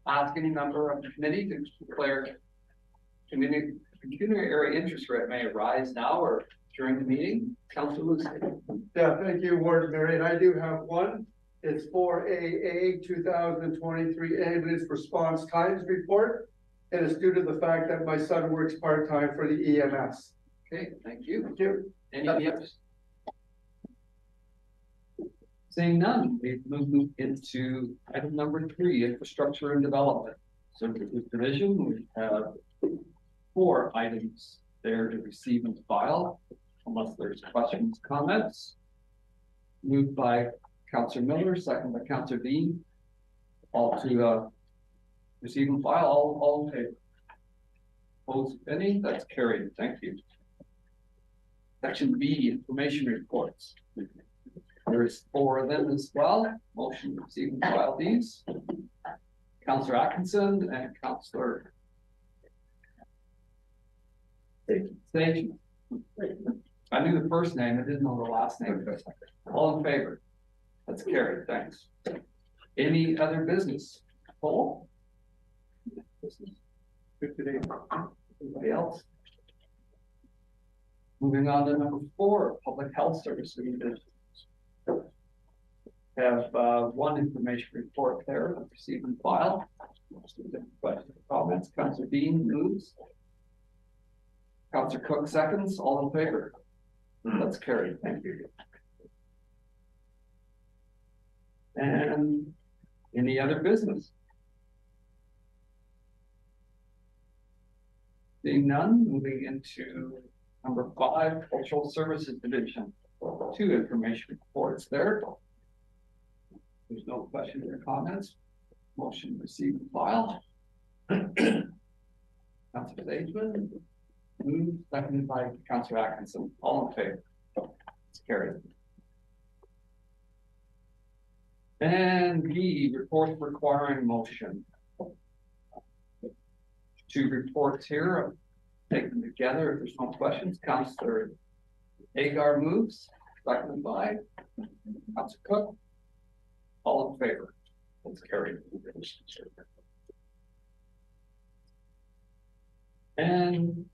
ask any member of the committee to declare pecuniary interest rate may arise now or during the meeting. Councilor Lucy. Yeah, thank you, Warden Marion. I do have one. It's for AA 2023 ambulance response times report. And it's due to the fact that my son works part-time for the EMS. Okay, thank you. Thank you. Any others? Seeing none, we move into item number 3, infrastructure and development. So for this division, we have 4 items there to receive and file, unless there's questions, comments. Moved by Councillor Miller, second by Councillor Dean. All to receive and file, all in favor. Opposed, any? That's carried. Thank you. Section B, information reports. There is 4 of them as well. Motion to receive and file these. Councillor Atkinson and Councillor Station. I knew the first name, I didn't know the last name. All in favor? That's carried. Thanks. Any other business? Paul? Good today. Anybody else? Moving on to number 4, public health services. Have 1 information report there, receive and file. Questions, comments? Councillor Dean moves. Councillor Cook seconds. All in favor? That's carried. Thank you. And any other business? Seeing none, moving into number 5, cultural services division. 2 information reports there. There's no questions or comments. Motion receive and file. Councillor Sageman, moved, seconded by Councillor Atkinson. All in favor? It's carried. And B, reports requiring motion. 2 reports here. Take them together if there's no questions. Councillor Agar moves, seconded by Councillor Cook. All in favor? It's carried. And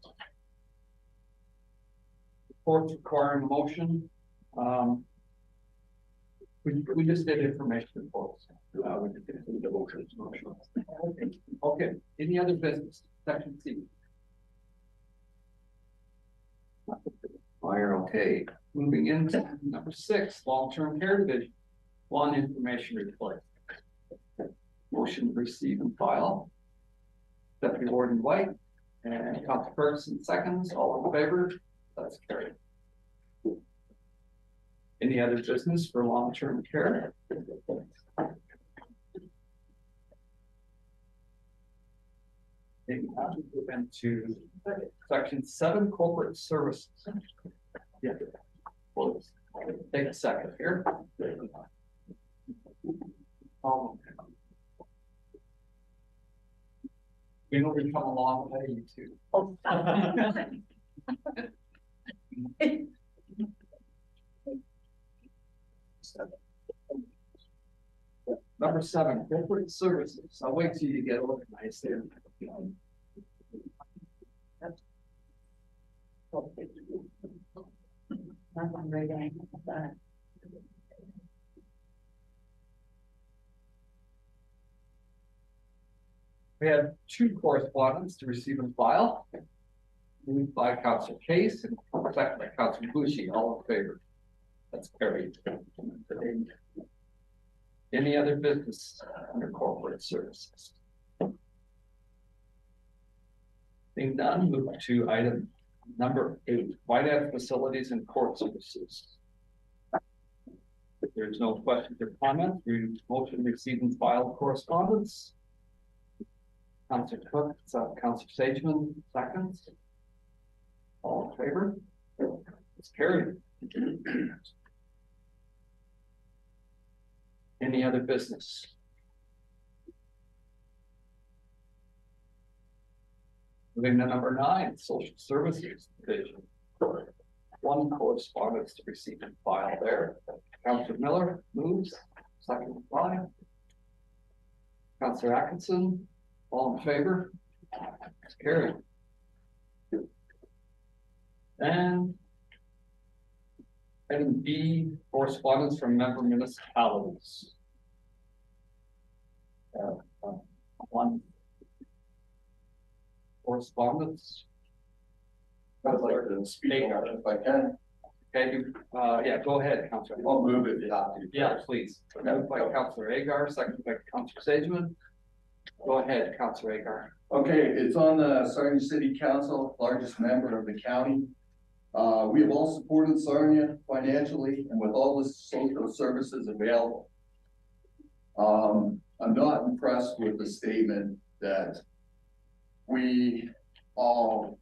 reports requiring motion. We just did information reports. We just did the motion. Okay. Any other business? Section C. Fire. Okay. Moving into number 6, long-term care division. 1 information report. Motion to receive and file. Deputy Warden White and Councillor Ferguson seconds. All in favor? That's carried. Any other business for long-term care? Move into section 7, corporate services. Yeah. Well, take a second here. We know we've come a long way, you two. Oh. Number 7, corporate services. I'll wait till you get organized there. We have 2 correspondence to receive and file. Moved by Councillor Case and seconded by Councillor Bushi. All in favor? That's carried. Any other business under corporate services? Being done, move to item number 8, Whitehead facilities and court services. If there's no questions or comments, we motion receive and file correspondence. Councillor Cook, Councillor Sageman, seconds. All in favor? It's carried. Any other business? Moving to number 9, social services division. 1 correspondence to receive and file there. Councillor Miller moves, second by Councillor Atkinson, all in favor? It's carried. And item B, correspondence from member municipalities. One correspondence. I'd like to speak on it if I can. Okay, yeah, go ahead, Councillor. I'll move if you have to. Yeah, please. Moved by Councillor Agar, seconded by Councillor Sageman. Go ahead, Councillor Agar. Okay, it's on the Sarnia City Council, largest member of the county. We have all supported Sarnia financially and with all the social services available. I'm not impressed with the statement that we all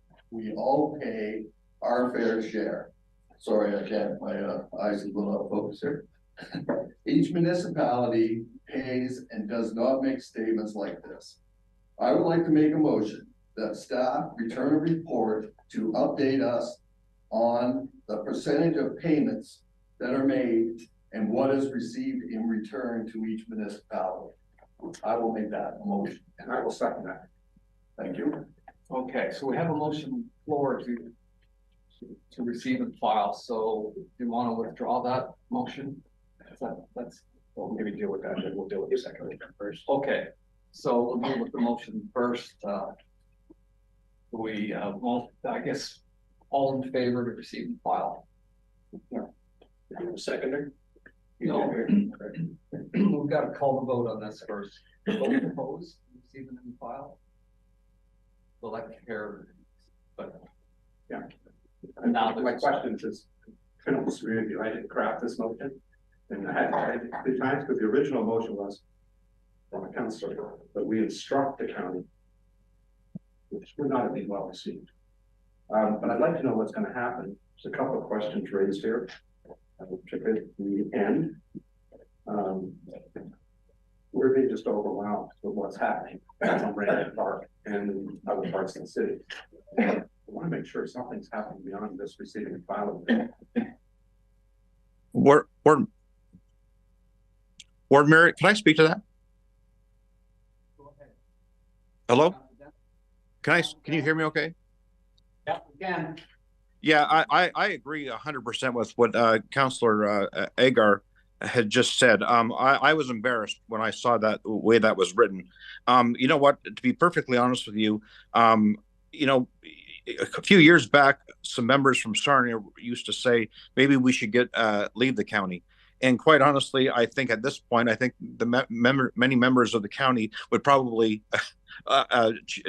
pay our fair share. Sorry, I can't, my eyes are a little out of focus here. Each municipality pays and does not make statements like this. I would like to make a motion that staff return a report to update us on the percentage of payments that are made and what is received in return to each municipality. I will make that a motion. And I will second that. Thank you. Okay, so we have a motion on the floor to receive and file. So do you want to withdraw that motion? That's Well, maybe deal with that, then we'll deal with the second one first. okay. So we'll deal with the motion first. Well, I guess all in favor to receive and file. Seconder? No. We've got to call the vote on this first. Vote opposed, receive and file. Select care, but Yeah. And now My question is, I don't disagree with you. I didn't craft this motion. And I had the times because the original motion was from a councillor, but we instruct the county, which would not have been well received. But I'd like to know what's going to happen. There's a couple of questions raised here, particularly at the end. We're being just overwhelmed with what's happening on Brandon Park and other parts of the city. I want to make sure something's happening beyond this receiving and filing. Ward Merritt, can I speak to that? go ahead. Hello? Can you hear me okay? Yeah, again. Yeah, I agree 100% with what Councillor Agar had just said. I was embarrassed when I saw that way that was written. You know what, to be perfectly honest with you, you know, a few years back, some members from Sarnia used to say, maybe we should leave the county. And quite honestly, I think at this point, I think the many members of the county would probably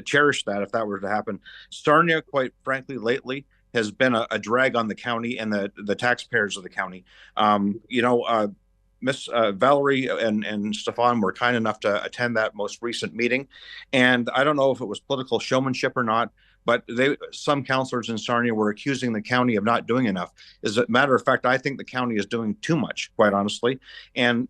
cherish that if that were to happen. Sarnia, quite frankly, lately has been a drag on the county and the taxpayers of the county. You know, Miss Valerie and Stefan were kind enough to attend that most recent meeting. And I don't know if it was political showmanship or not, but some councillors in Sarnia were accusing the county of not doing enough. As a matter of fact, I think the county is doing too much, quite honestly. And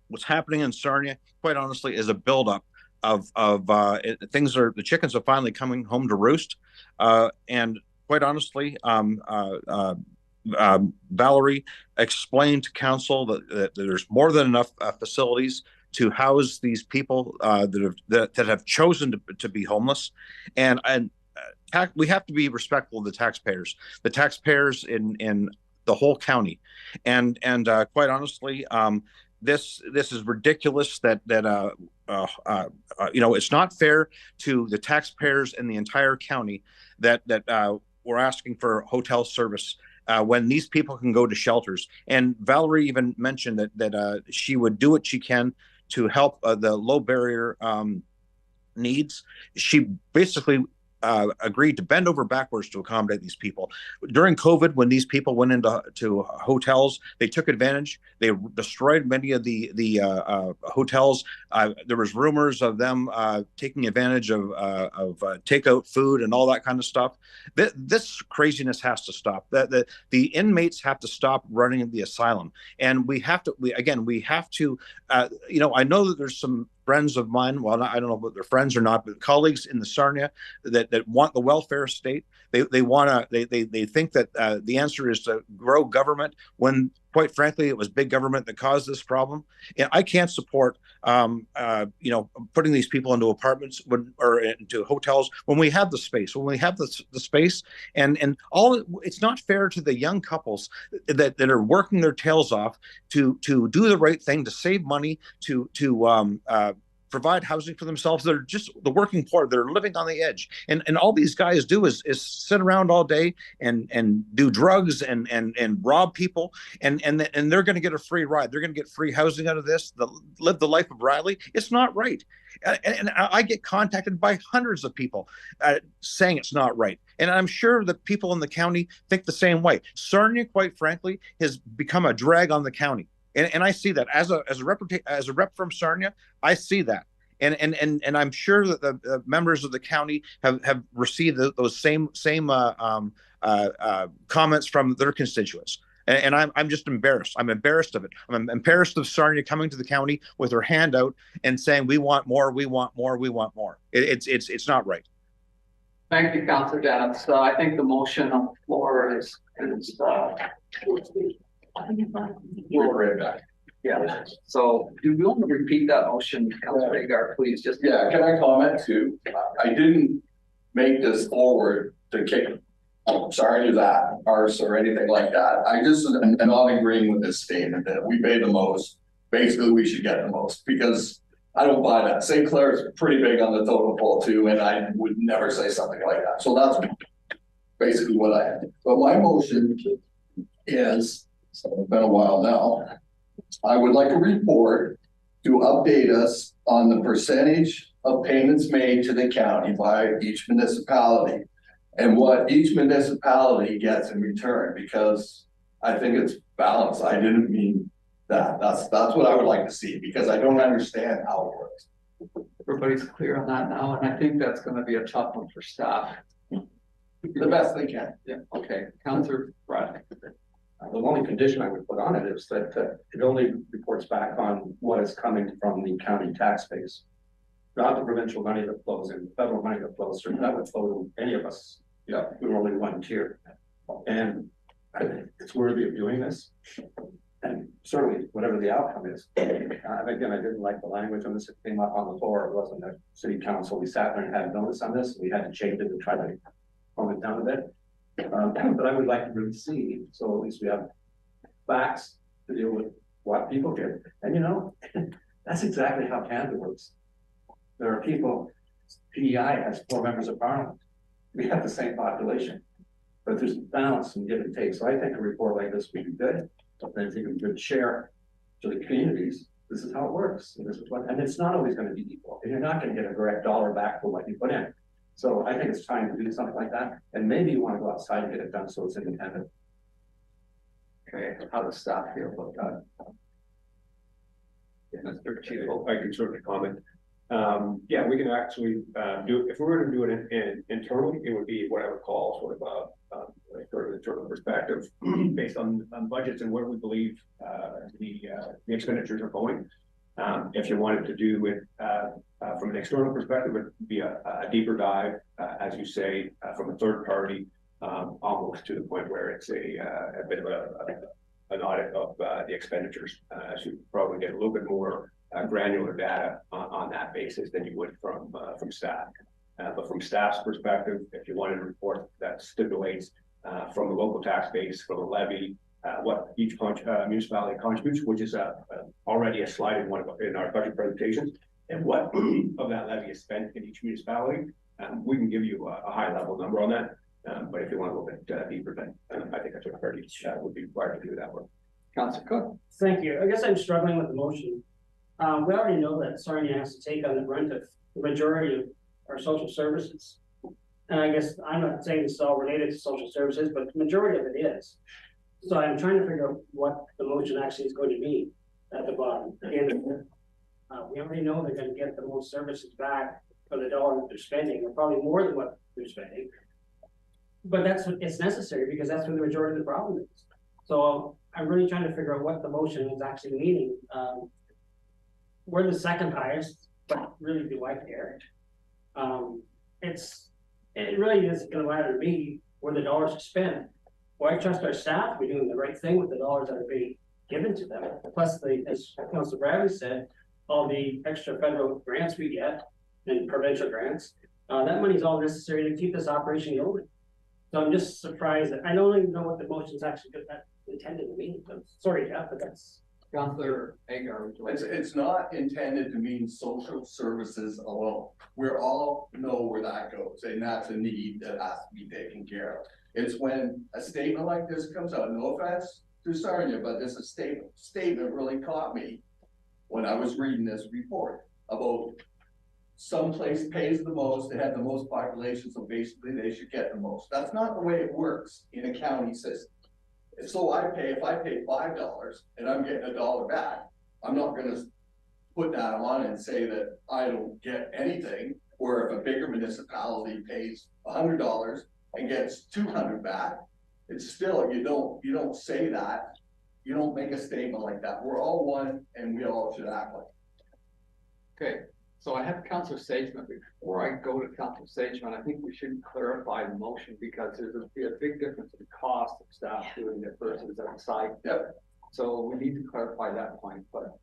what's happening in Sarnia, quite honestly, is a buildup of the chickens are finally coming home to roost. And quite honestly, Valerie explained to council that there's more than enough facilities to house these people that have chosen to be homeless, and we have to be respectful of the taxpayers in the whole county, and quite honestly, this is ridiculous that you know, it's not fair to the taxpayers in the entire county that we're asking for hotel service when these people can go to shelters. And Valerie even mentioned that she would do what she can to help the low barrier needs. She basically agreed to bend over backwards to accommodate these people. During COVID, when these people went into hotels, they took advantage. They destroyed many of the hotels. There was rumors of them taking advantage of takeout food and all that kind of stuff. This craziness has to stop. The inmates have to stop running the asylum, and we have to. You know, I know that there's some friends of mine, well, I don't know if they're friends or not, but colleagues in the Sarnia that want the welfare state. They think that the answer is to grow government when quite frankly, it was big government that caused this problem. And I can't support, putting these people into apartments or into hotels when we have the space, the space, and all. It's not fair to the young couples that are working their tails off to do the right thing, to save money, to provide housing for themselves. They're just the working poor. They're living on the edge, and all these guys do is sit around all day and do drugs and rob people, and they're going to get a free ride. They're going to get free housing out of this. Live the life of Riley. It's not right, and I get contacted by hundreds of people saying it's not right, and I'm sure that people in the county think the same way. Sarnia, quite frankly, has become a drag on the county. And I see that as a rep from Sarnia, I see that, and I'm sure that the members of the county have received those same comments from their constituents, and I'm just embarrassed. I'm embarrassed of it. I'm embarrassed of Sarnia coming to the county with her hand out and saying we want more, we want more, we want more. It's not right. Thank you, Councilor Dennis. I think the motion on the floor is We'll right back. yeah. So do we want to repeat that motion, Councilor Agar, please? Just Yeah, can I comment too? I didn't make this forward to kick, sorry to that, arse or anything like that. I just am not agreeing with this statement that we pay the most. Basically, we should get the most, because I don't buy that. St. Clair is pretty big on the totem pole too, and I would never say something like that. So that's basically what I have. But my motion is, so it's been a while now, I would like a report to update us on the percentage of payments made to the county by each municipality and what each municipality gets in return, because I think it's balanced. I didn't mean that. That's what I would like to see, because I don't understand how it works. everybody's clear on that now, and I think that's going to be a tough one for staff. The best they can. Yeah. Okay, Councilor Bradley. The only condition I would put on it is that it only reports back on what is coming from the county tax base, not the provincial money that flows in, federal money that flows through. That would flow to any of us. Yeah, we're only one tier, and I think it's worthy of doing this. And certainly, whatever the outcome is. Again, I didn't like the language on this. It came up on the floor. It wasn't a city council. We sat there and had notice on this. We had to change it and try to calm it down a bit. But I would like to really see, so at least we have facts to deal with what people get. And that's exactly how Canada works. There are people, PEI has 4 members of parliament. We have the same population, but there's balance and give and take. So I think a report like this would be good. But then I think a good share to the communities. This is how it works. And this is and it's not always going to be equal. And you're not going to get a direct dollar back for what you put in. So I think it's time to do something like that. And maybe you want to go outside and get it done so it's independent. Okay, how does staff feel about that? Mr. Chief, I can certainly comment. Yeah, we can actually do, if we were to do it internally, it would be what I would call sort of an internal perspective based on budgets and where we believe the expenditures are going. If you wanted to do it from an external perspective, it would be a deeper dive, as you say, from a third party, almost to the point where it's a bit of an audit of the expenditures. So you probably get a little bit more granular data on that basis than you would from staff. But from staff's perspective, if you wanted a report that stipulates from the local tax base, from a levy, what each municipality contributes, which is already a slide in our budget presentations, and what of that levy is spent in each municipality, we can give you a high level number on that. But if you want a little bit deeper, then I think that's what party would be required to do that work. Councilor Cook. Thank you. I guess I'm struggling with the motion. We already know that Sarnia has to take on the brunt of the majority of our social services. And I guess I'm not saying this is all related to social services, but the majority of it is. So I'm trying to figure out what the motion actually is going to be at the bottom. We already know they're going to get the most services back for the dollar that they're spending, or probably more than what they're spending. But it's necessary, because that's where the majority of the problem is. So I'm really trying to figure out what the motion is actually meaning. We're the second highest, but really do I care? It really isn't going to matter to me where the dollars are spent. Well, I trust our staff to be doing the right thing with the dollars that are being given to them. Plus as Council Bradley said, all the extra federal grants we get and provincial grants, that money's all necessary to keep this operation going. So I'm just surprised that, I don't even know what the motion's actually intended to mean. I'm sorry, Jeff, but that's. Counselor Agar, would you like to- It's not intended to mean social services alone. We all know where that goes, and that's a need that has to be taken care of. It's when a statement like this comes out, no offense to Sarnia, but this statement really caught me when I was reading this report about someplace pays the most, they have the most population, so basically they should get the most. That's not the way it works in a county system. So if I pay $5 and I'm getting $1 back, I'm not gonna put that on and say that I don't get anything. Or if a bigger municipality pays $100 and gets 200 back, it's still, you don't say that. You don't make a statement like that. We're all one and we all should act like it. Okay, so I have Councilor Sageman. Before I go to Councilor Sageman, I think we should clarify the motion because there's a big difference in cost of staff doing it versus outside. Yep. So we need to clarify that point, but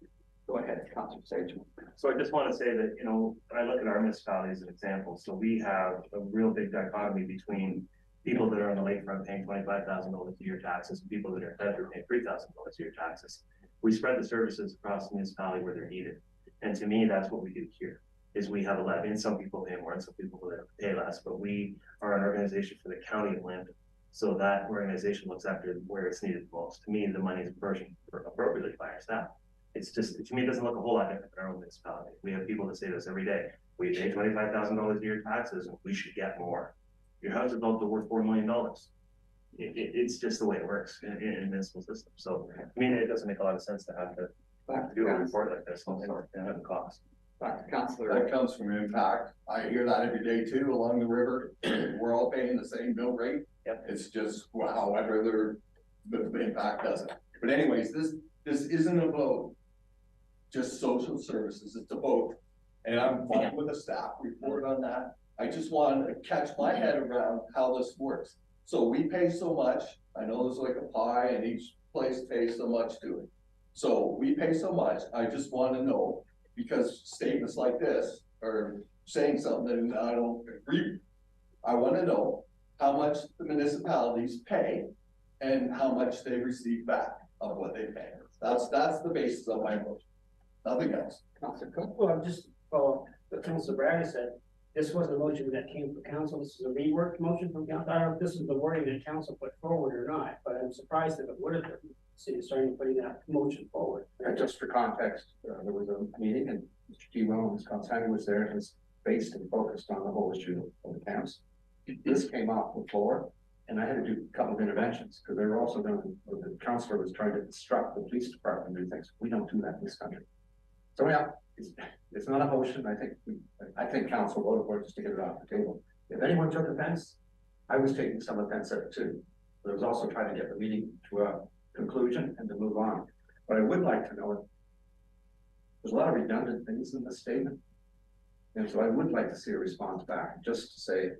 go ahead, Councilor Sageman. So I just want to say that, when I look at our municipality as an example, so we have a real big dichotomy between people that are on the lakefront paying $25,000 a year taxes and people that are in Bedford paying $3,000 a year taxes. We spread the services across the municipality where they're needed. And to me, that's what we do here, is we have a levy, and some people pay more and some people pay less, but we are an organization for the county of Lambton. So that organization looks after where it's needed most. To me, the money is apportioned appropriately by our staff. It's just, to me, it doesn't look a whole lot different than our own municipality. We have people that say this every day. We pay $25,000 a year taxes and we should get more. Your house is about to worth $4 million. It's just the way it works in the municipal system. So, I mean, it doesn't make a lot of sense to have to do a report like this and have the cost. Back to Councilor. That comes from impact. I hear that every day too, along the river. We're all paying the same bill rate. Yep. It's just, wow, I'd rather the impact doesn't. But anyways, this isn't about just social services, it's about, and I'm fine with the staff report on that. I just want to catch my head around how this works. So we pay so much, I know there's like a pie and each place pays so much to it. So we pay so much, I just want to know, because statements like this are saying something that I don't agree with. I want to know how much the municipalities pay and how much they receive back of what they pay. That's the basis of my motion, nothing else. Councilor Cook. Well, just follow what Council Bradley said. This wasn't a motion that came from council. This is a reworked motion from council. I don't know if this is the wording that council put forward or not, but I'm surprised if it would have been. See, starting putting that motion forward. And just for context, there was a meeting and Mr. T. Williams, Constantine was there and was based and focused on the whole issue of the camps. This came up before, and I had to do a couple of interventions because they were also doing, the councillor was trying to instruct the police department to do things. We don't do that in this country. So yeah, it's not a motion. I think council voted for it just to get it off the table. If anyone took offense, I was taking some offense at it too. But I was also trying to get the meeting to a conclusion and to move on. But I would like to know, there's a lot of redundant things in this statement. And so I would like to see a response back, just to say,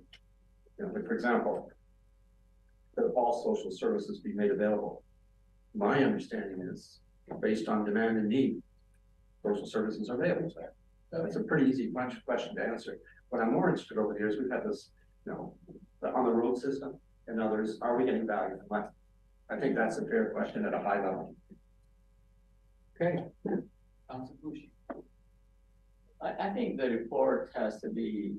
like for example, that all social services be made available. My understanding is based on demand and need, social services are available. That's a pretty easy question to answer. What I'm more interested over here is we've had this, on the road system and others, are we getting value from that? I think that's a fair question at a high level. Okay. Councilor Bush. I think the report has to be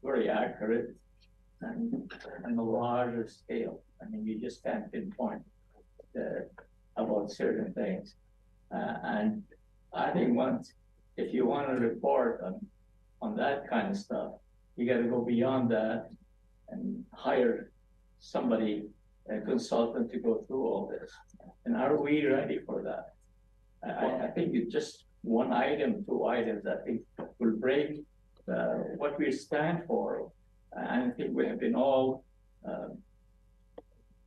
very accurate and on a larger scale. I mean, you just can't pinpoint about certain things. And I think if you want to report on that kind of stuff, you got to go beyond that and hire somebody, a consultant, to go through all this. And are we ready for that? I think it's just one item, 2 items, I think will break what we stand for. And I think we have been all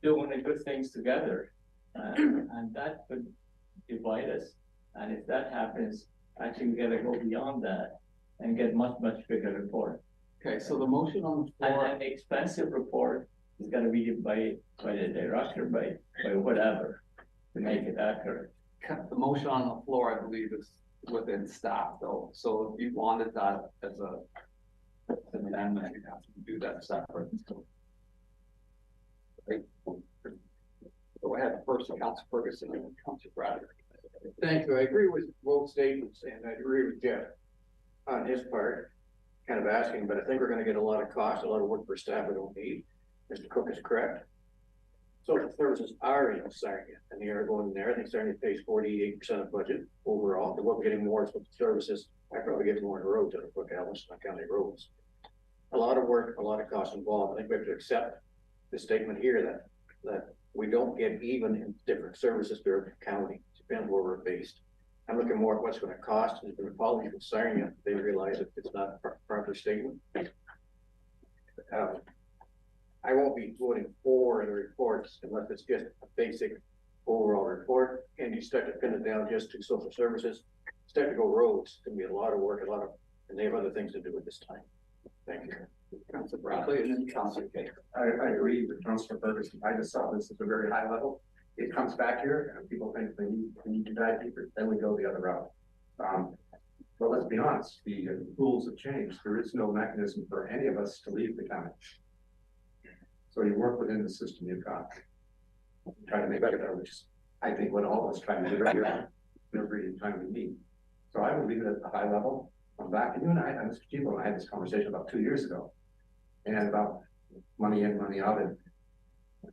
doing the good things together. And that could divide us. And if that happens, I think we gotta go beyond that and get much bigger report. Okay, so the motion on the floor. And an expensive report is gonna be by the director, by whatever. to make it accurate. The motion on the floor, I believe, is within staff though, so if you wanted that as a an amendment, you'd have to do that separate. Right. Go ahead, first, Council Ferguson and then Council Bradley. Thank you. I agree with both statements and I agree with Jeff on his part, kind of asking, but I think we're gonna get a lot of cost, a lot of work for staff we don't need. Mr. Cook is correct. Social services are in Sarnia and they are going there. I think Sarnia pays 48% of budget overall. They won't be getting more social services. I probably get more in roads than I Cook Ellis, not county roads. A lot of work, a lot of cost involved. I think we have to accept the statement here that we don't get even in different services throughout the county. Depends where we're based. I'm looking more at what's going to cost, and the apology from Sarnia, they realize that it's not a proper statement. I won't be voting for the reports unless it's just a basic overall report, and you start to pin it down just to social services. Start to go roads, it's gonna be a lot of work, and they have other things to do at this time. Thank you. Council Bradley and then Council Kate. I agree with Councilor Ferguson. I just saw this at a very high level. It comes back here and people think they need to dive deeper, then we go the other route. But let's be honest, the rules have changed. There is no mechanism for any of us to leave the county. So you work within the system you've got. Try to make it better, which is, I think, what all of us try to do every time we meet. So I would leave it at the high level. I'm back, and you and I, Mr. Chico, and I had this conversation about 2 years ago. And about money in, money out, and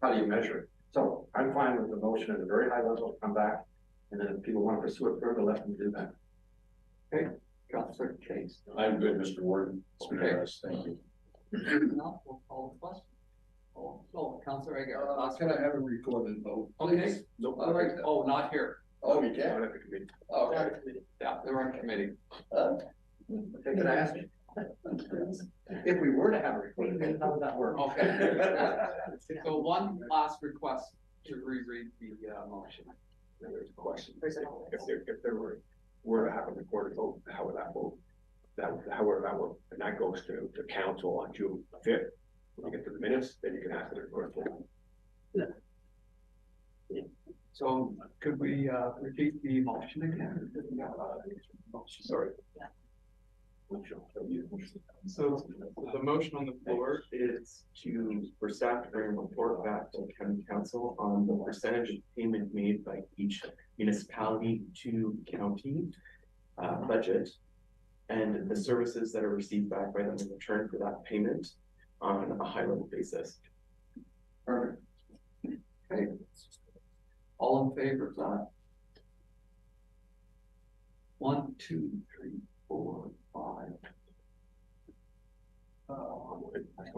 how do you measure it? So I'm fine with the motion at a very high level, come back, and then if people want to pursue it further, let them do that. Okay, Councilor Case. I'm good, Mr. Warden. Okay. Thank you. Now, we'll call the question. Oh, Councilor Aguirre. Can I have a recorded vote? Okay, all right, oh, not here. Oh, we can. Okay. Yeah, they're on committee. Okay, can I ask you? If we were to have a recording, how would that work? Okay. So one last request to reread the motion. There's a question. If there were to have a recorded vote, how would that vote? However that would, and that goes to council on June 5th. When you get to the minutes, then you can ask the recorded vote. So could we repeat the motion again? Sorry. So the motion on the floor is for staff to bring a report back to county council on the percentage of payment made by each municipality to county budget and the services that are received back by them in return for that payment on a high level basis. Perfect. Okay. All in favor of that? 1, 2, 3, 4, 5.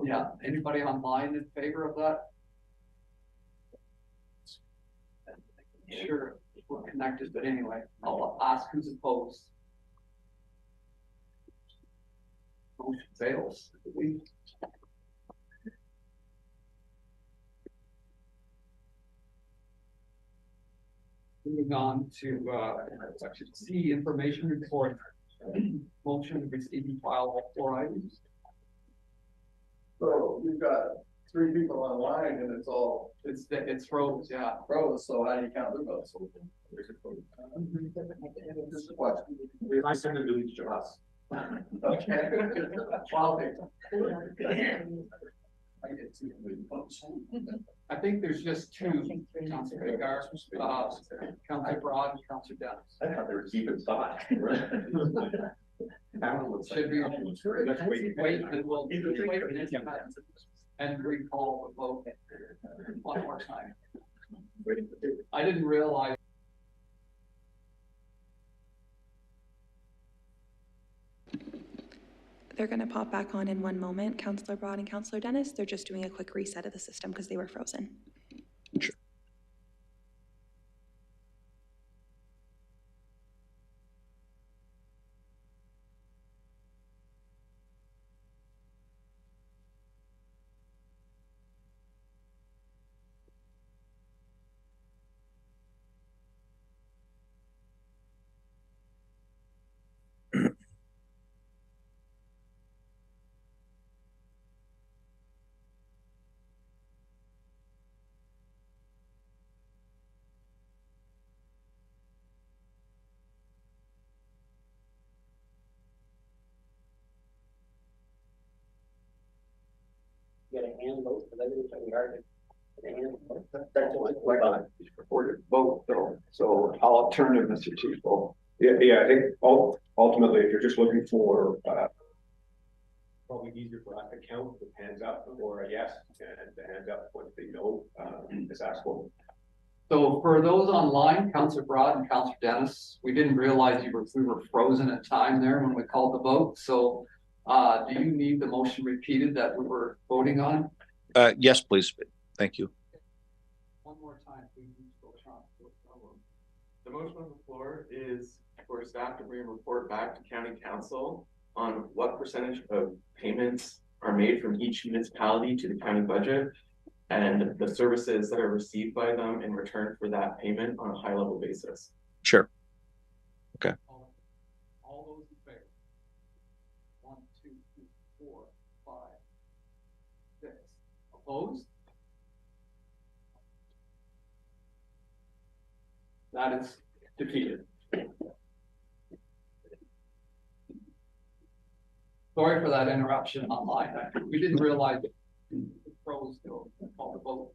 Yeah, anybody online in favor of that? Sure, we're connected, but anyway, I'll ask who's opposed. Motion fails. Moving on to section C, information report. Motion to receive and file all 4 items. So we've got 3 people online and It's froze, yeah. froze, so how do you count the votes? This is what. I send it to each of us. Okay. I think there's just 2, Councilor Hagar, Councilor Broad, and Councilor Dennis. I thought they were keeping thought. Should be, let's wait, and we'll wait and recall the vote one more time. I didn't realize. They're going to pop back on in one moment. Councillor Broad and Councillor Dennis, they're just doing a quick reset of the system because they were frozen. Sure. hand vote, because everything's gonna be hard to hand vote. Recorded vote though, so I'll turn to Mr. Chiefo. Yeah, I think ultimately, if you're just looking for, probably easier for us to count with hands up or a yes, and the hands up once they know, is asked for. So for those online, Councillor Broad and Councillor Dennis, we didn't realize we were frozen at time there when we called the vote. So do you need the motion repeated that we were voting on? Yes, please. Thank you. One more time, please. The motion on the floor is for staff to bring a report back to county council on what percentage of payments are made from each municipality to the county budget and the services that are received by them in return for that payment on a high level basis. Sure. Okay. All those in favor? 1, 2, 3, 4, 5, 6. Opposed? That is defeated. Sorry for that interruption online. We didn't realize it froze till call the vote.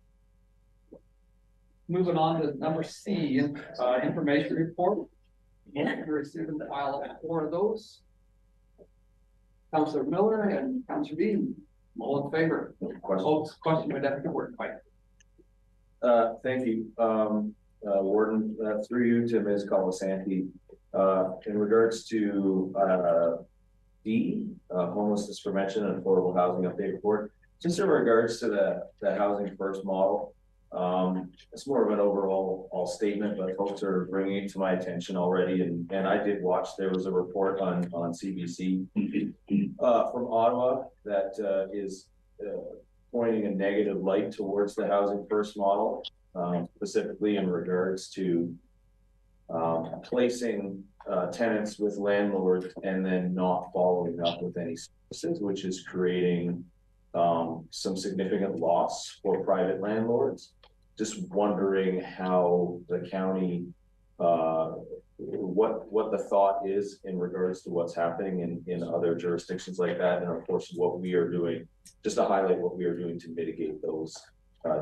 Moving on to number C, information report. We received and file 4 of those. Councillor Miller and Councillor Dean, all in favor. Question by Deputy Warden White. Thank you. Warden, through you to Ms. Colasanti, in regards to D, homelessness prevention and affordable housing update report, just in regards to the housing first model, it's more of an overall statement, but folks are bringing it to my attention already, and I did watch, there was a report on CBC from Ottawa that is pointing a negative light towards the housing first model, specifically in regards to placing tenants with landlords and then not following up with any services, which is creating some significant loss for private landlords. Just wondering how the county, what the thought is in regards to what's happening in other jurisdictions like that, and of course what we are doing, just to highlight what we are doing to mitigate those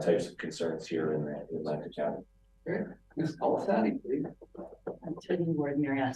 types of concerns here in Atlantic County. Great. Ms. Colasanti, please. I'm Attorney Warden Mariana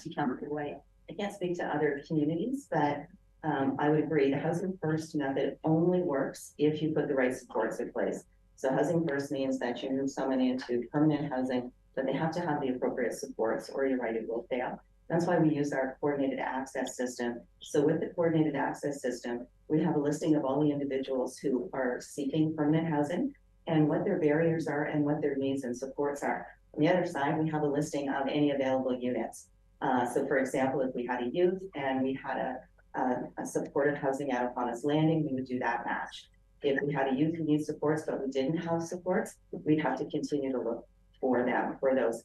White. I can't speak to other communities, but I would agree the housing first method only works if you put the right supports in place. So housing first means that you move someone into permanent housing, but they have to have the appropriate supports, or you're right, it will fail. That's why we use our coordinated access system. So with the coordinated access system, we have a listing of all the individuals who are seeking permanent housing and what their barriers are and what their needs and supports are. On the other side, we have a listing of any available units. So for example, if we had a youth and we had a supportive housing out upon its landing, we would do that match. If we had a youth who needs supports, but we didn't have supports, we'd have to continue to look for them, for those.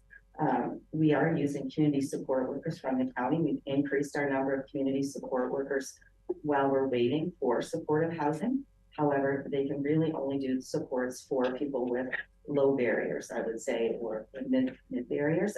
We are using community support workers from the county. We've increased our number of community support workers while we're waiting for supportive housing. However, they can really only do supports for people with low barriers, I would say, or mid barriers.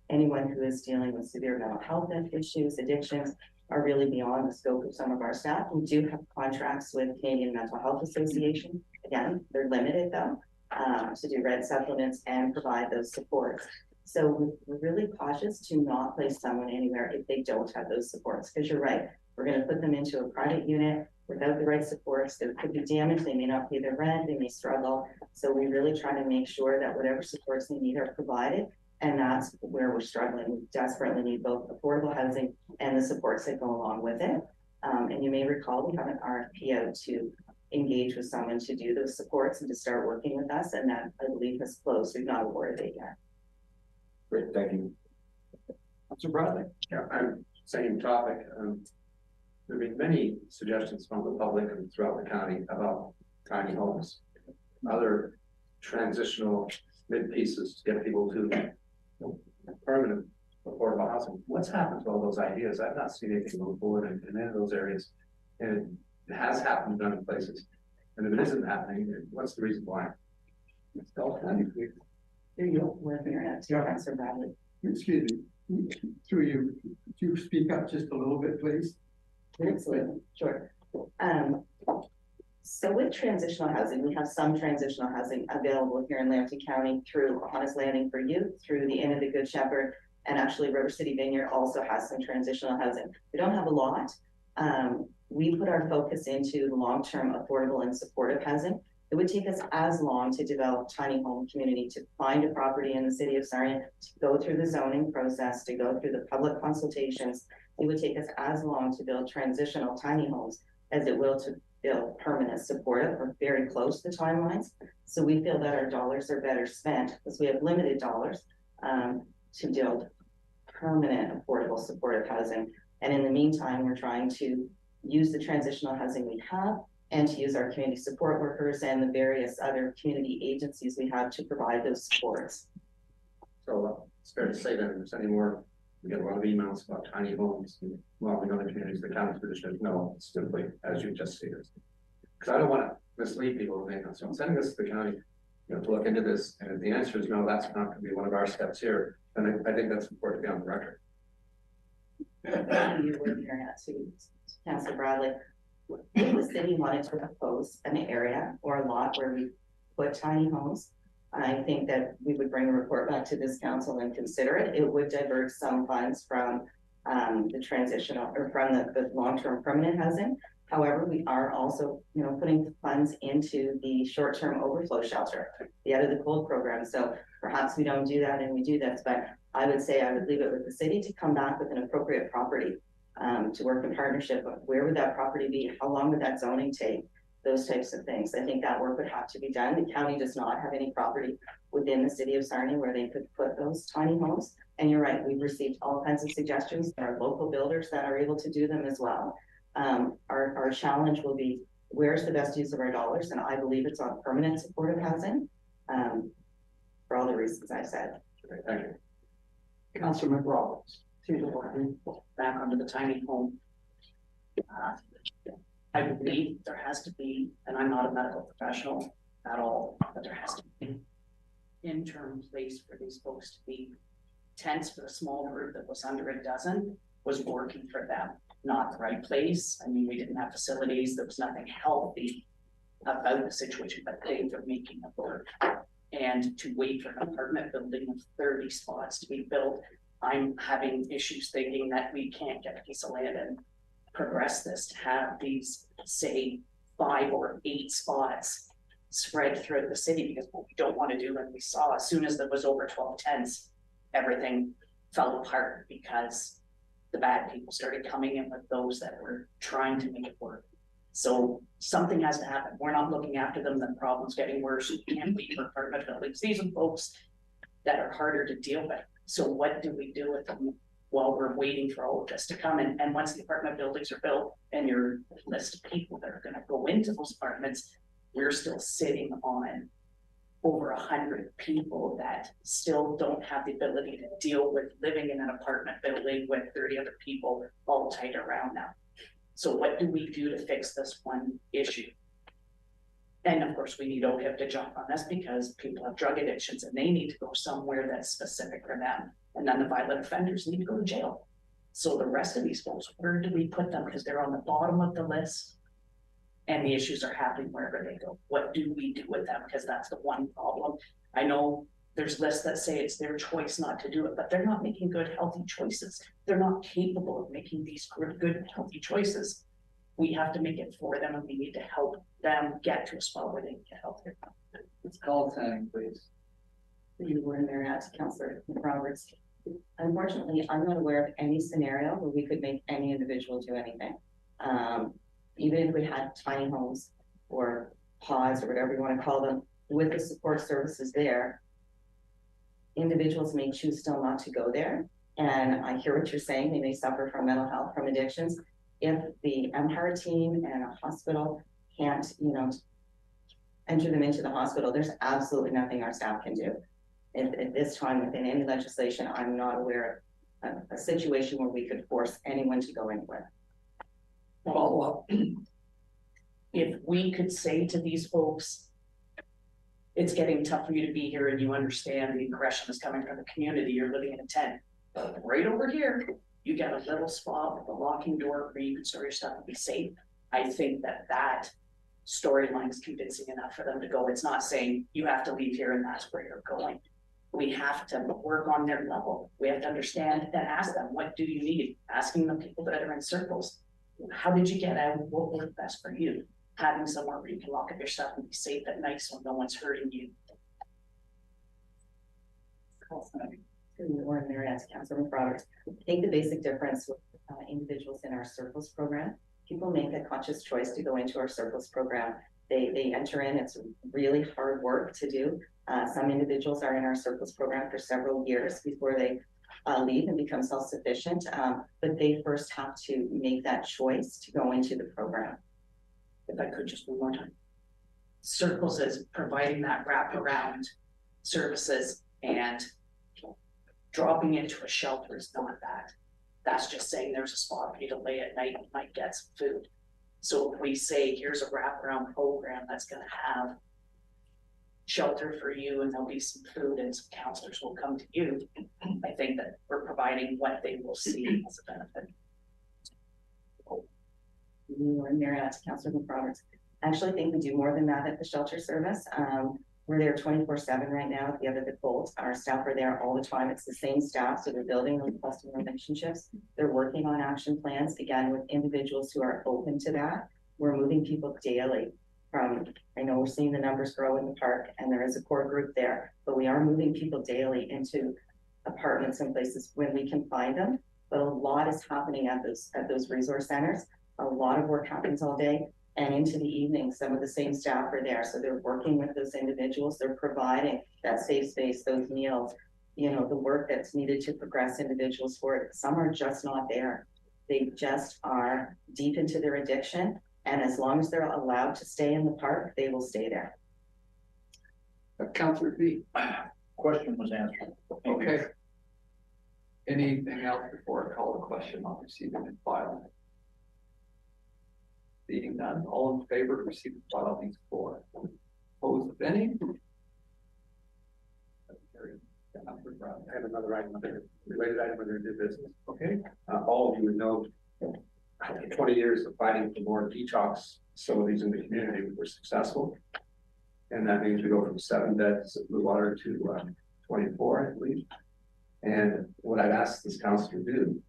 Anyone who is dealing with severe mental health issues, addictions, are really beyond the scope of some of our staff. We do have contracts with Canadian Mental Health Association. Again, they're limited though, to do red supplements and provide those supports. So we're really cautious to not place someone anywhere if they don't have those supports, because you're right, we're going to put them into a private unit without the right supports. There could be damage, they may not pay their rent, they may struggle. So we really try to make sure that whatever supports they need are provided. And that's where we're struggling. We desperately need both affordable housing and the supports that go along with it. And you may recall we have an RFP out to engage with someone to do those supports and to start working with us. And that, I believe, has closed. We've not awarded it yet. Great, thank you. Councillor Bradley. Yeah, same topic. There have been many suggestions from the public and throughout the county about tiny homes, other transitional mid pieces to get people to permanent affordable housing. What's happened to all those ideas? I've not seen anything move forward in any of those areas, and it has happened in other places. And if it isn't happening, what's the reason why? Here you go, with Councillor Bradley. Excuse me, through you, could you speak up just a little bit, please? Absolutely, sure. So with transitional housing, we have some transitional housing available here in Lambton County through Honest Landing for Youth, through the Inn of the Good Shepherd, and actually River City Vineyard also has some transitional housing. We don't have a lot. We put our focus into long-term affordable and supportive housing. It would take us as long to develop tiny home community, to find a property in the city of Sarnia, to go through the zoning process, to go through the public consultations. It would take us as long to build transitional tiny homes as it will to build permanent supportive. Or very close to timelines. So we feel that our dollars are better spent because we have limited dollars to build permanent affordable supportive housing. And in the meantime, we're trying to use the transitional housing we have and to use our community support workers and the various other community agencies we have to provide those supports. So it's fair to say that if there's any more, we get a lot of emails about tiny homes and a lot of other communities, the county's position is no, it's simply as you just stated. Because I don't want to mislead people, so I'm sending this to the county, to look into this, and if the answer is no, that's not going to be one of our steps here, then I think that's important to be on the record. You were here to Councillor Bradley. If the city wanted to propose an area or a lot where we put tiny homes, I think that we would bring a report back to this council and consider it. It would divert some funds from the transitional or from the long-term permanent housing. However, we are also, putting funds into the short-term overflow shelter, the out of the cold program. So perhaps we don't do that and we do this, but I would say I would leave it with the city to come back with an appropriate property to work in partnership. Where would that property be? How long would that zoning take? Those types of things. I think that work would have to be done. The county does not have any property within the city of Sarnia where they could put those tiny homes. And you're right, we've received all kinds of suggestions. There are local builders that are able to do them as well. Our challenge will be, where's the best use of our dollars? And I believe it's on permanent supportive housing for all the reasons I said. Okay, thank you. Councillor McRoberts, back onto the tiny home. I believe there has to be, and I'm not a medical professional at all, but there has to be an interim place for these folks to be. Tents for a small group that was under a dozen was working for them, not the right place. I mean, we didn't have facilities. There was nothing healthy about the situation, but they were making it work. And to wait for an apartment building of 30 spots to be built, I'm having issues thinking that we can't get a piece of land and progress this to have these, say, 5 or 8 spots spread throughout the city, because what we don't want to do, and we saw as soon as there was over 12 tents, everything fell apart because the bad people started coming in with those that were trying to make it work. So something has to happen. We're not looking after them, the problem's getting worse. We can't wait for apartment buildings. These are folks that are harder to deal with. So what do we do with them while we're waiting for all of this to come? And once the apartment buildings are built and your list of people that are going to go into those apartments, we're still sitting on over 100 people that still don't have the ability to deal with living in an apartment building with 30 other people all tight around them. So what do we do to fix this one issue? And of course, we need OHIP to jump on this because people have drug addictions and they need to go somewhere that's specific for them. And then the violent offenders need to go to jail. So the rest of these folks, where do we put them? Because they're on the bottom of the list and the issues are happening wherever they go. What do we do with them? Because that's the one problem. I know there's lists that say it's their choice not to do it, but they're not making good, healthy choices. They're not capable of making these good, healthy choices. We have to make it for them, and we need to help them get to a spot where they can get healthier. Let's call Tanning, please. You were in there at Councillor Roberts. Unfortunately, I'm not aware of any scenario where we could make any individual do anything. Even if we had tiny homes or pods or whatever you want to call them, with the support services there, individuals may choose still not to go there. And I hear what you're saying, they may suffer from mental health, from addictions. If the Empire team and a hospital can't, enter them into the hospital, there's absolutely nothing our staff can do. At this time, within any legislation, I'm not aware of a situation where we could force anyone to go anywhere. Follow up. If we could say to these folks, it's getting tough for you to be here and you understand the aggression is coming from the community, you're living in a tent. But right over here, you get a little spot with a locking door where you can store your stuff and be safe. I think that storyline is convincing enough for them to go. It's not saying you have to leave here and that's where you're going. We have to work on their level. We have to understand and ask them, what do you need? Asking the people that are in circles, how did you get out? What worked best for you? Having somewhere where you can lock up your stuff and be safe at night so no one's hurting you. Warren Marriott, Councilor Roberts. I think the basic difference with individuals in our circles program, people make a conscious choice to go into our circles program. They enter in, it's really hard work to do. Some individuals are in our circles program for several years before they leave and become self-sufficient, but they first have to make that choice to go into the program. If I could just one more time. Circles is providing that wraparound services, and dropping into a shelter is not that. That's just saying there's a spot for you to lay at night and might get some food. So if we say, here's a wraparound program that's gonna have shelter for you and there'll be some food and some counselors will come to you, I think that we're providing what they will see as a benefit. Warren Marriott, Councilor Roberts. I actually think we do more than that at the shelter service. We're there 24/7 right now at the other Colt. Our staff are there all the time. It's the same staff, so they're building those customer relationships. They're working on action plans, again, with individuals who are open to that. We're moving people daily from, I know we're seeing the numbers grow in the park and there is a core group there, but we are moving people daily into apartments and places when we can find them. But a lot is happening at those resource centers. A lot of work happens all day. And into the evening, some of the same staff are there. So they're working with those individuals. They're providing that safe space, those meals, you know, the work that's needed to progress individuals forward. Some are just not there. They just are deep into their addiction. And as long as they're allowed to stay in the park, they will stay there. Councilor B. Question was answered. Okay. Anything else before I call the question on receiving and filing? Seeing none, all in favor of receiving and filing these four. Opposed, if any? I have another item, related item under new business. Okay. All of you would know 20 years of fighting for more detox facilities in the community, we were successful. And that means we go from 7 beds of blue water to 24, I believe. And what I've asked this council to do,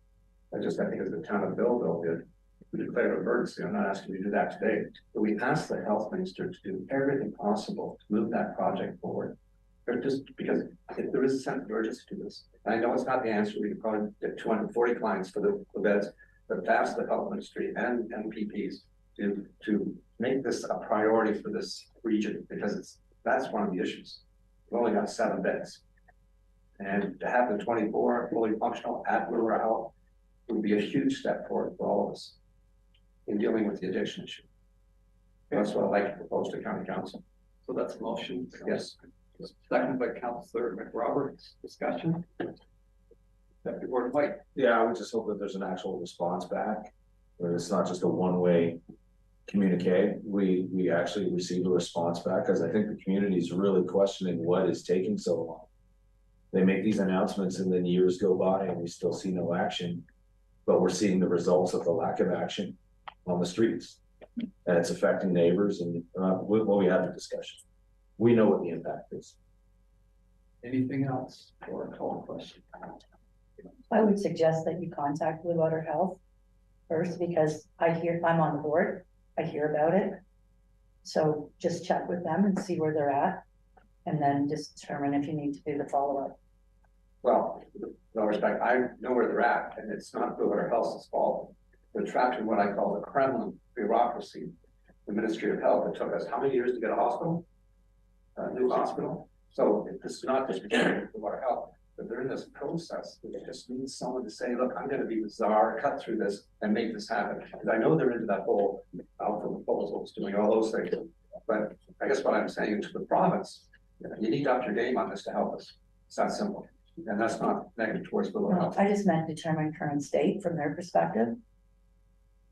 I think as the town of Belleville did, we declared an emergency. I'm not asking you to do that today, but we asked the health minister to do everything possible to move that project forward. But just because if there is a sense of urgency to this, and I know it's not the answer, we could probably get 240 clients for the beds, but to ask the health ministry and PPs to make this a priority for this region, because that's one of the issues. We've only got 7 beds. And to have the 24 fully functional at Blue Water Health would be a huge step forward for all of us in dealing with the addiction issue. That's what I'd like to propose to county council. So that's a motion. Yes. Second by Councilor McRoberts. Discussion. Deputy Warden White. Yeah, I would just hope that there's an actual response back, where it's not just a one-way communique. We actually receive a response back, because I think the community is really questioning what is taking so long. They make these announcements and then years go by and we still see no action, but we're seeing the results of the lack of action on the streets, and it's affecting neighbors. And we had the discussion. We know what the impact is. Anything else for a call question? I would suggest that you contact Blue Water Health first, because I'm on the board, I hear about it. So just check with them and see where they're at, and then just determine if you need to do the follow-up. Well, with all respect, I know where they're at, and it's not Blue Water Health's fault. They're trapped in what I call the Kremlin bureaucracy. The Ministry of Health, it took us how many years to get a hospital? A new hospital. So this is not just because of Blue Water Health, but they're in this process. It just needs someone to say, look, I'm going to be the czar, cut through this and make this happen. Because I know they're into that whole alpha proposals, doing all those things. But I guess what I'm saying to the province, you need to up your game on this to help us. It's that simple. And that's not negative towards Blue Water Health. I just meant determine current state from their perspective.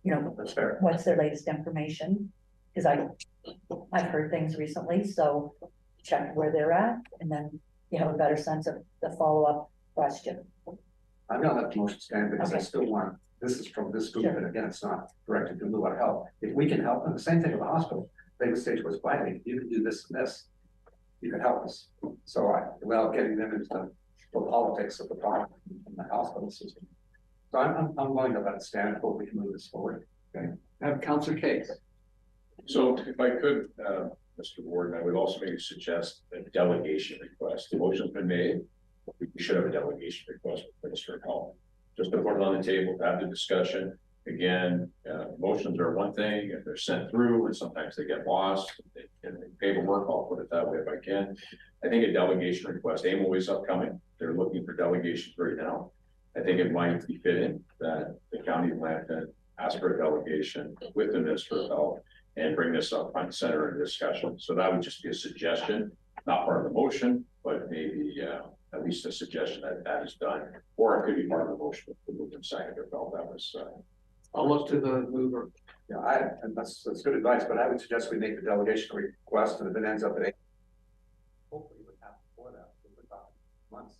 You know, that's fair. What's their latest information? Because I've heard things recently, so check where they're at, and then you have a better sense of the follow-up question. I'm gonna let the motion stand, because I Okay. still want, this is from this group, Sure. and again, it's not directed to Blue Water Health. If we can help them, the same thing with the hospital. they would say to us, why, you can do this and this. You can help us. So without getting them into the politics of the product in the hospital system. So I'm willing to let it stand, hope we can move this forward. Okay. Have Councillor Case. So if I could, Mr. Warden, I would also maybe suggest a delegation request. The motion's been made. We should have a delegation request for Minister of Health. Just to put it on the table, to have the discussion. Again, motions are one thing if they're sent through, and sometimes they get lost in paperwork. I'll put it that way if I can. I think a delegation request, AMO is upcoming. They're looking for delegations right now. I think it might be fitting that the County of Lambton ask for a delegation with the Minister of Health and bring this up front and center in discussion. So that would just be a suggestion, not part of the motion, but maybe at least a suggestion that that is done, or it could be part of the motion if the movement seconder felt that was. I'll look to the mover. Yeah, and that's good advice, but I would suggest we make the delegation request, and if it ends up at 8, hopefully it would happen before that, we're talking months.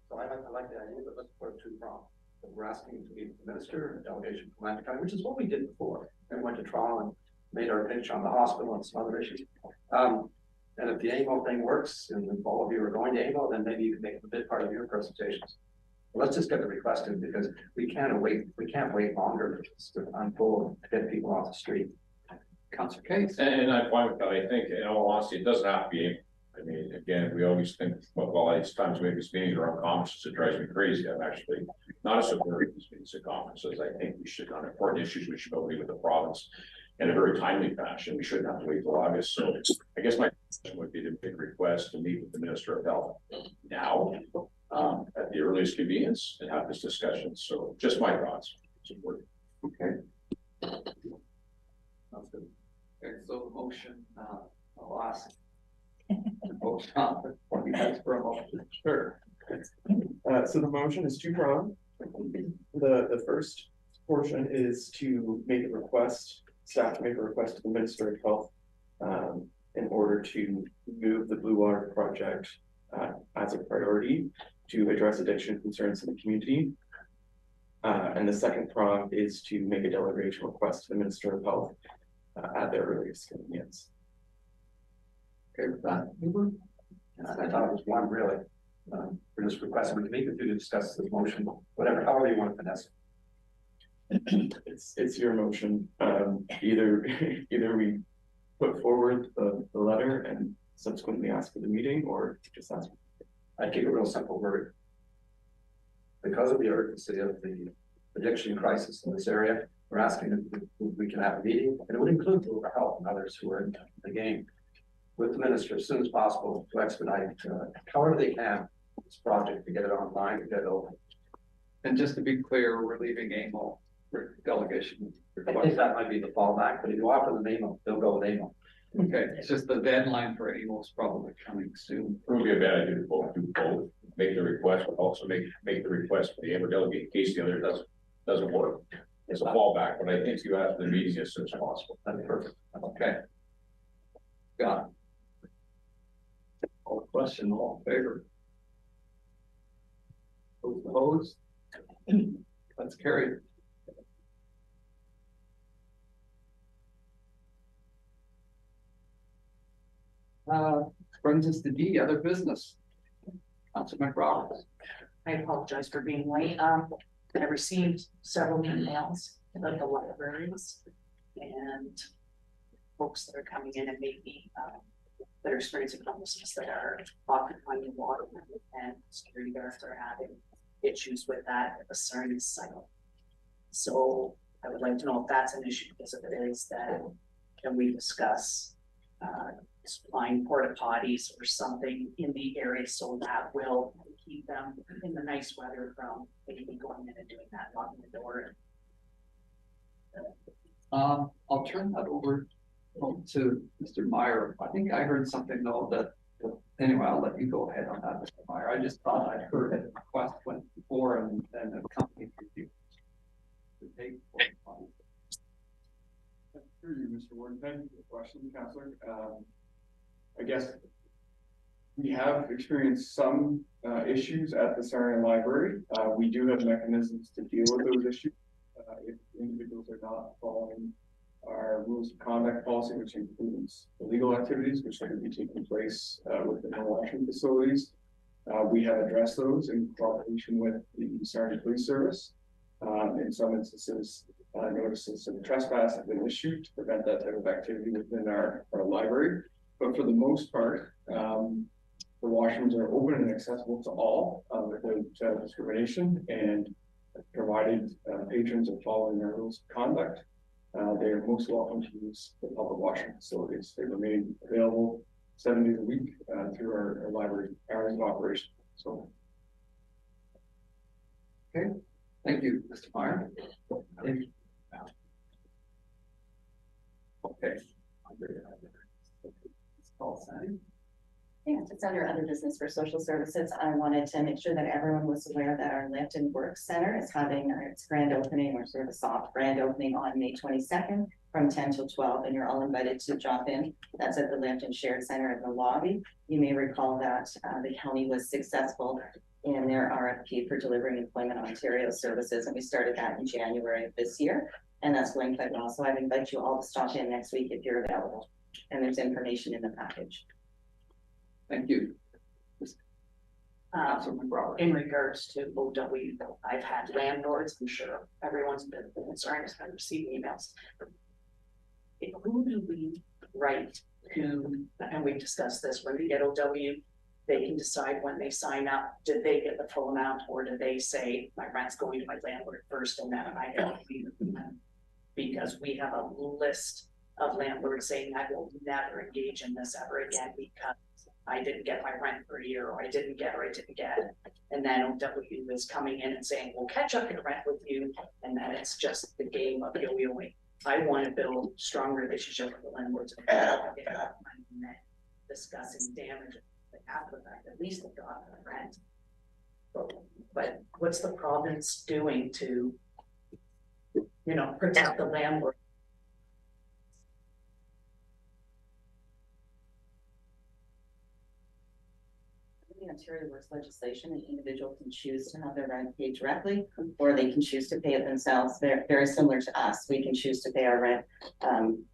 So I like the idea, but let's put it 2 prongs. We're asking to meet the minister and a delegation from Lambton County, which is what we did before. We went to trial and made our pitch on the hospital and some other issues. And if the AMO thing works, and if all of you are going to AMO, then maybe you can make it a bit part of your presentations. But let's just get the request in, because we can't wait longer for this to unfold, to get people off the street. Councillor Case. And I'm fine with that. I think, in all honesty, it doesn't have to be. I mean, again, we always think, well, it's times we have these meetings around conferences, it drives me crazy. I'm actually not a supporter of these meetings at conferences. I think we should, on important issues, we should go meet with the province in a very timely fashion. We shouldn't have to wait till August. So I guess my question would be to make a request to meet with the Minister of Health now, at the earliest convenience, and have this discussion. So just my thoughts. Okay. Okay, so the motion, I'll ask. Motion on, what you guys for a motion? Sure. So the motion is 2-pronged. The first portion is to make a request, staff to make a request to the Minister of Health in order to move the Blue Water project as a priority to address addiction concerns in the community. And the second prong is to make a delegation request to the Minister of Health at their earliest convenience. Okay with that? I thought it was one really. For this request, we can make it through to discuss this motion, whatever, however you want to finesse it. It's your motion. Either we put forward the letter and subsequently ask for the meeting, or just ask. I'd keep it real simple. Because of the urgency of the addiction crisis in this area, we're asking if we can have a meeting, and it would include Blue Water Health and others who are in the game, with the minister as soon as possible to expedite however they can this project, to get it online and get it open. And just to be clear, we're leaving AMO for delegation. I think that might be the fallback, but if you offer them AMO, they'll go with AMO. Okay, it's just the deadline for AMO is probably coming soon. It would be a bad idea to do both. Make the request, but also make the request for the AMO delegate in case the other doesn't work. It's a fallback, but I think you have the meeting as soon as possible. That'd be perfect. Okay. Got it. All question, all in favor? Those opposed? That's carried. Brings us to D, other business. Councilor McRoberts. I apologize for being late. I received several emails about the libraries and folks that are coming in and maybe that are experiencing homelessness, that are occupying the water, and security guards are having issues with that at the CERN site. So I would like to know if that's an issue, because if it is, then can we discuss supplying porta potties or something in the area, so that will keep them in the nice weather from maybe going in and doing that, locking the door. I'll turn that over to Mr. Meyer. I think I heard something though that, anyway, I'll let you go ahead on that, Mr. Meyer. I just thought I'd heard a request went before and the company refused to take. Through you, Mr. Warden, thank you for the question, Councillor. I guess we have experienced some issues at the Sarnia Library. We do have mechanisms to deal with those issues if individuals are not following our rules of conduct. conduct policy, which includes illegal activities which could be taking place within the washing facilities. We have addressed those in cooperation with the Sarnia Police Service. In some instances, notices of trespass have been issued to prevent that type of activity within our library. But for the most part, the washrooms are open and accessible to all without discrimination, and provided patrons are following our rules of conduct, they are most welcome to use the public washroom facilities. They remain available 7 days a week through our library hours of operation. So, Okay, thank you, Mr. Meyer. Okay. It's all signed. Yeah, it's under other business for social services. I wanted to make sure that everyone was aware that our Lambton Work Center is having its grand opening, or sort of a soft grand opening, on May 22nd from 10 till 12, and you're all invited to drop in. That's at the Lambton Shared Center in the lobby. You may recall that the county was successful in their RFP for delivering Employment Ontario services, and we started that in January of this year, and that's going quite well. So I'd invite you all to stop in next week if you're available, and there's information in the package. Thank you. In regards to OW, I've had landlords, I'm sure everyone's been concerned, has been receiving emails. Who do we write to, and we've discussed this, when we get OW, they can decide when they sign up, did they get the full amount, or do they say, my rent's going to my landlord first and then I have to leave? Because we have a list of landlords saying, I will never engage in this ever again because I didn't get my rent for a year, or I didn't get. And then OW is coming in and saying, we'll catch up your rent with you. And then it's just the game of yo-yoing. I want to build strong relationship with the landlords. Discussing damage after the fact, at least they got the rent. But what's the province doing to, protect the landlord? The Ontario Works legislation, an individual can choose to have their rent paid directly, or they can choose to pay it themselves. They're very similar to us. We can choose to pay our rent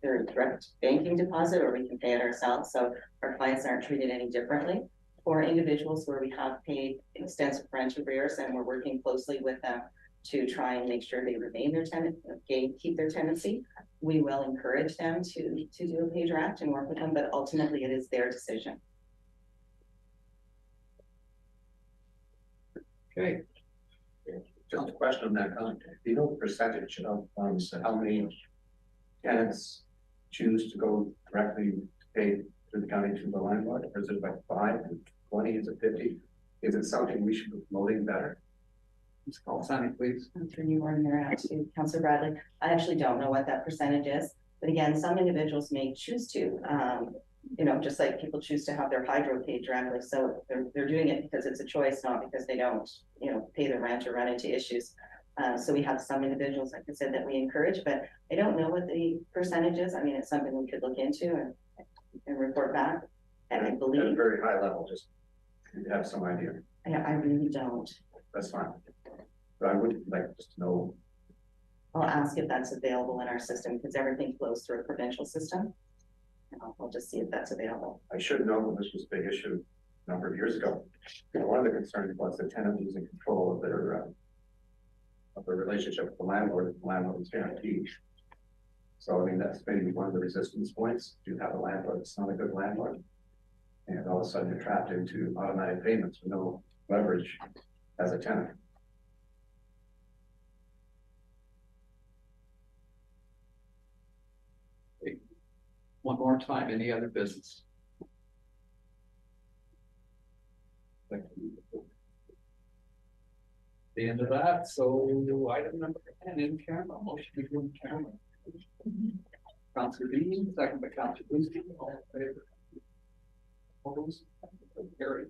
through a direct banking deposit, or we can pay it ourselves. So our clients aren't treated any differently. For individuals where we have paid extensive rent arrears, and we're working closely with them to try and make sure they remain their tenant, keep their tenancy, we will encourage them to do a pay direct and work with them, but ultimately it is their decision. Okay. Just a question on that, do you know the percentage of how many tenants choose to go directly pay through the county to the landlord? Or is it like 5, 20, is it 50? Is it something we should be promoting better? Ms. Colsani, please. I'm turning you on there to Councillor Bradley. I actually don't know what that percentage is, but again, some individuals may choose to, just like people choose to have their hydro paid directly. So they're doing it because it's a choice, not because they don't, pay their rent or run into issues. So we have some individuals, like I said, that we encourage, but I don't know what the percentage is. I mean, it's something we could look into and report back. And I believe at a very high level, just to have some idea. I really don't. That's fine. But I would like just to know. I'll ask if that's available in our system, because everything flows through a provincial system. And I'll just see if that's available. I should know when this was a big issue a number of years ago. One of the concerns was the tenant losing control of their relationship with the landlord was guaranteed. So I mean, that's maybe one of the resistance points. You have a landlord that's not a good landlord, and all of a sudden you're trapped into automatic payments with no leverage as a tenant. One more time, any other business? The end of that, so item number 10 in camera, motion to go in camera. Councilor Dean, second by Councilor Boosty, all in favor. Opposed? Carried.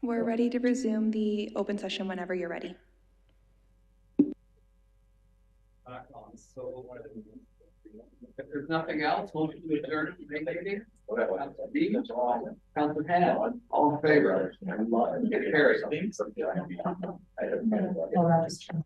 We're ready to resume the open session whenever you're ready. So, if there's nothing else, we'll adjourn the meeting. Council Pan, all in favor? Carry. Oh, that was true.